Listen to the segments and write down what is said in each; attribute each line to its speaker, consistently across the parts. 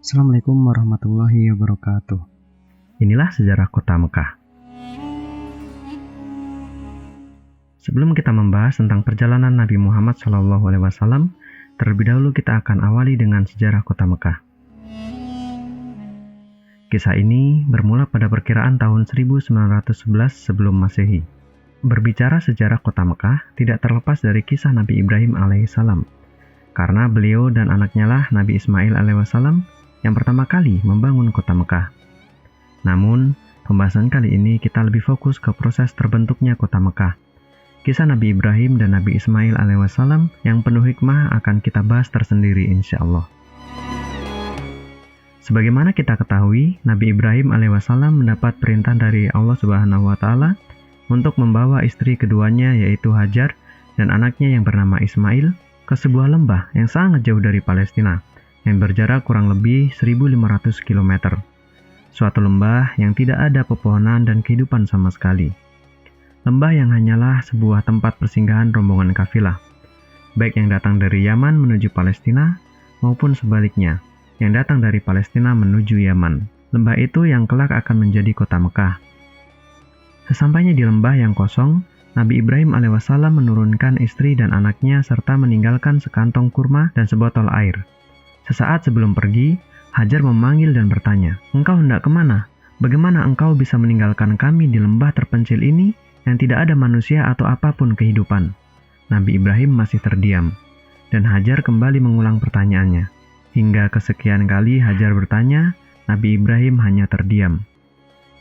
Speaker 1: Assalamualaikum warahmatullahi wabarakatuh.
Speaker 2: Inilah sejarah kota Mekah. Sebelum kita membahas tentang perjalanan Nabi Muhammad SAW, terlebih dahulu kita akan awali dengan sejarah kota Mekah. Kisah ini bermula pada perkiraan tahun 1911 sebelum Masehi. Berbicara sejarah kota Mekah tidak terlepas dari kisah Nabi Ibrahim alaihissalam, karena beliau dan anaknya lah Nabi Ismail alaihissalam yang pertama kali membangun kota Mekah. Namun, pembahasan kali ini kita lebih fokus ke proses terbentuknya kota Mekah. Kisah Nabi Ibrahim dan Nabi Ismail alaihissalam yang penuh hikmah akan kita bahas tersendiri insya Allah. Sebagaimana kita ketahui, Nabi Ibrahim alaihissalam mendapat perintah dari Allah Subhanahu wa Ta'ala untuk membawa istri keduanya yaitu Hajar dan anaknya yang bernama Ismail ke sebuah lembah yang sangat jauh dari Palestina, yang berjarak kurang lebih 1.500 km. Suatu lembah yang tidak ada pepohonan dan kehidupan sama sekali. Lembah yang hanyalah sebuah tempat persinggahan rombongan kafilah, baik yang datang dari Yaman menuju Palestina maupun sebaliknya, yang datang dari Palestina menuju Yaman. Lembah itu yang kelak akan menjadi kota Mekah. Sesampainya di lembah yang kosong, Nabi Ibrahim alaihissalam menurunkan istri dan anaknya serta meninggalkan sekantong kurma dan sebotol air. Sesaat sebelum pergi, Hajar memanggil dan bertanya, "Engkau hendak kemana? Bagaimana engkau bisa meninggalkan kami di lembah terpencil ini yang tidak ada manusia atau apapun kehidupan?" Nabi Ibrahim masih terdiam, dan Hajar kembali mengulang pertanyaannya. Hingga kesekian kali Hajar bertanya, Nabi Ibrahim hanya terdiam.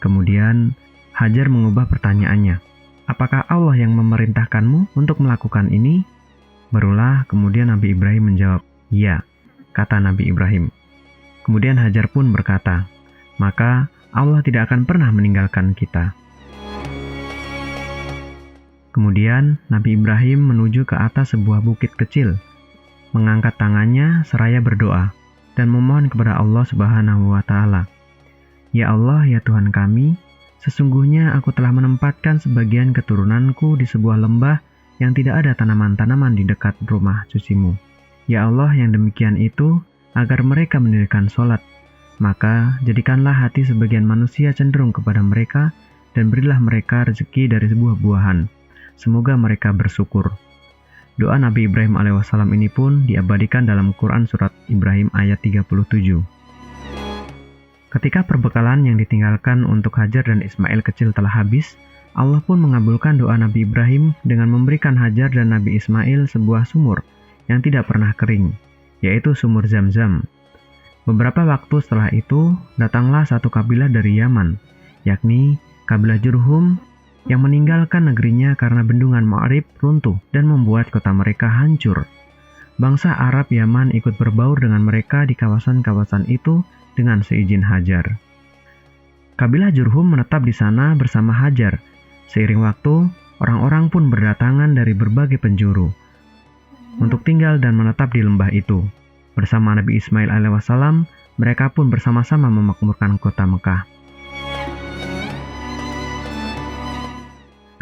Speaker 2: Kemudian, Hajar mengubah pertanyaannya, "Apakah Allah yang memerintahkanmu untuk melakukan ini?" Berulah kemudian Nabi Ibrahim menjawab, "Ya," kata Nabi Ibrahim. Kemudian Hajar pun berkata, "Maka Allah tidak akan pernah meninggalkan kita." Kemudian Nabi Ibrahim menuju ke atas sebuah bukit kecil, mengangkat tangannya seraya berdoa, dan memohon kepada Allah Subhanahu wa Ta'ala. "Ya Allah, ya Tuhan kami, sesungguhnya aku telah menempatkan sebagian keturunanku di sebuah lembah yang tidak ada tanaman-tanaman di dekat rumah suci-Mu. Ya Allah, yang demikian itu agar mereka mendirikan sholat. Maka jadikanlah hati sebagian manusia cenderung kepada mereka dan berilah mereka rezeki dari sebuah buahan. Semoga mereka bersyukur." Doa Nabi Ibrahim alaihissalam ini pun diabadikan dalam Quran surat Ibrahim ayat 37. Ketika perbekalan yang ditinggalkan untuk Hajar dan Ismail kecil telah habis, Allah pun mengabulkan doa Nabi Ibrahim dengan memberikan Hajar dan Nabi Ismail sebuah sumur yang tidak pernah kering, yaitu sumur Zam-Zam. Beberapa waktu setelah itu, datanglah satu kabilah dari Yaman, yakni kabilah Jurhum, yang meninggalkan negerinya karena bendungan Ma'rib runtuh dan membuat kota mereka hancur. Bangsa Arab Yaman ikut berbaur dengan mereka di kawasan-kawasan itu dengan seizin Hajar. Kabilah Jurhum menetap di sana bersama Hajar. Seiring waktu, orang-orang pun berdatangan dari berbagai penjuru untuk tinggal dan menetap di lembah itu. Bersama Nabi Ismail alaihissalam, mereka pun bersama-sama memakmurkan kota Mekah.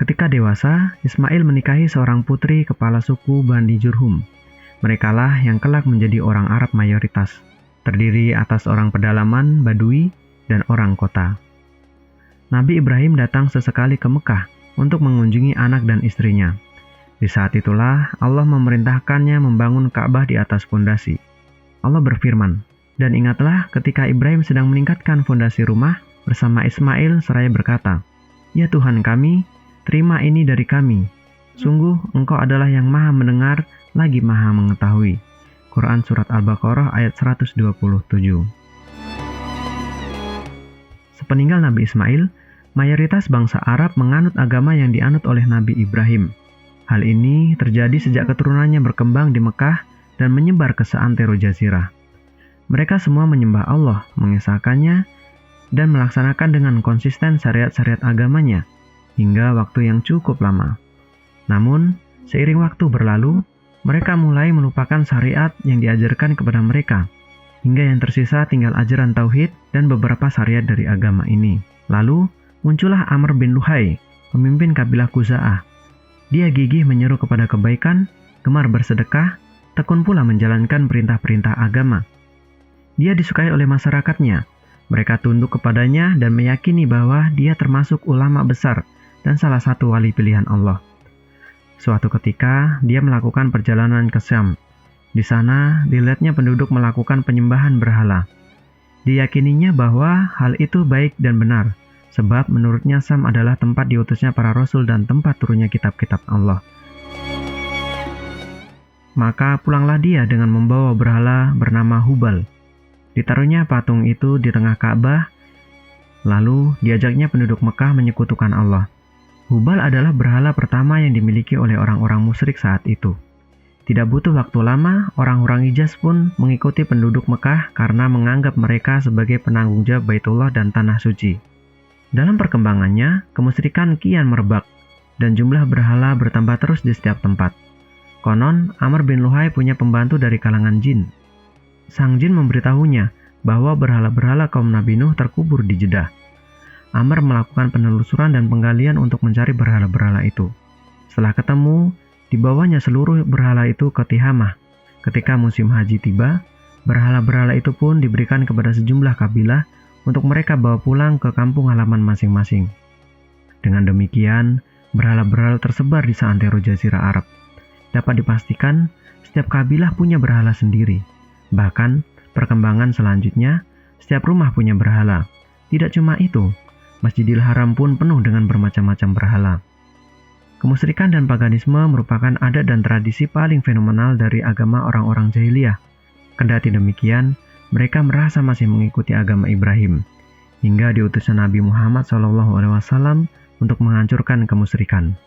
Speaker 2: Ketika dewasa, Ismail menikahi seorang putri kepala suku Bani Jurhum. Merekalah yang kelak menjadi orang Arab mayoritas, terdiri atas orang pedalaman, Badui, dan orang kota. Nabi Ibrahim datang sesekali ke Mekah untuk mengunjungi anak dan istrinya. Di saat itulah Allah memerintahkannya membangun Ka'bah di atas fondasi. Allah berfirman, "Dan ingatlah ketika Ibrahim sedang meningkatkan fondasi rumah bersama Ismail seraya berkata, 'Ya Tuhan kami, terima ini dari kami. Sungguh Engkau adalah yang maha mendengar lagi maha mengetahui.'" Quran Surat Al-Baqarah ayat 127. Sepeninggal Nabi Ismail, mayoritas bangsa Arab menganut agama yang dianut oleh Nabi Ibrahim. Hal ini terjadi sejak keturunannya berkembang di Mekah dan menyebar ke seantero jazirah. Mereka semua menyembah Allah, mengesahkannya, dan melaksanakan dengan konsisten syariat-syariat agamanya hingga waktu yang cukup lama. Namun, seiring waktu berlalu, mereka mulai melupakan syariat yang diajarkan kepada mereka, hingga yang tersisa tinggal ajaran tauhid dan beberapa syariat dari agama ini. Lalu, muncullah Amr bin Luhai, pemimpin kabilah Khuza'ah. Dia gigih menyeru kepada kebaikan, gemar bersedekah, tekun pula menjalankan perintah-perintah agama. Dia disukai oleh masyarakatnya. Mereka tunduk kepadanya dan meyakini bahwa dia termasuk ulama besar dan salah satu wali pilihan Allah. Suatu ketika, dia melakukan perjalanan ke Syam. Di sana, dilihatnya penduduk melakukan penyembahan berhala. Diyakininya bahwa hal itu baik dan benar, sebab menurutnya Syam adalah tempat diutusnya para rasul dan tempat turunnya kitab-kitab Allah. Maka pulanglah dia dengan membawa berhala bernama Hubal. Ditaruhnya patung itu di tengah Ka'bah, lalu diajaknya penduduk Mekah menyekutukan Allah. Hubal adalah berhala pertama yang dimiliki oleh orang-orang musyrik saat itu. Tidak butuh waktu lama, orang-orang Hijaz pun mengikuti penduduk Mekah karena menganggap mereka sebagai penanggung jawab Baitullah dan Tanah Suci. Dalam perkembangannya, kemusyrikan kian merebak, dan jumlah berhala bertambah terus di setiap tempat. Konon, Amr bin Luhai punya pembantu dari kalangan jin. Sang jin memberitahunya bahwa berhala-berhala kaum Nabi Nuh terkubur di Jeddah. Amr melakukan penelusuran dan penggalian untuk mencari berhala-berhala itu. Setelah ketemu, dibawanya seluruh berhala itu ke Tihamah. Ketika musim haji tiba, berhala-berhala itu pun diberikan kepada sejumlah kabilah untuk mereka bawa pulang ke kampung halaman masing-masing. Dengan demikian, berhala-berhala tersebar di seantero jazirah Arab. Dapat dipastikan, setiap kabilah punya berhala sendiri. Bahkan, perkembangan selanjutnya, setiap rumah punya berhala. Tidak cuma itu, Masjidil Haram pun penuh dengan bermacam-macam berhala. Kemusyrikan dan paganisme merupakan adat dan tradisi paling fenomenal dari agama orang-orang jahiliyah. Kendati demikian, mereka merasa masih mengikuti agama Ibrahim, hingga diutusnya Nabi Muhammad SAW untuk menghancurkan kemusyrikan.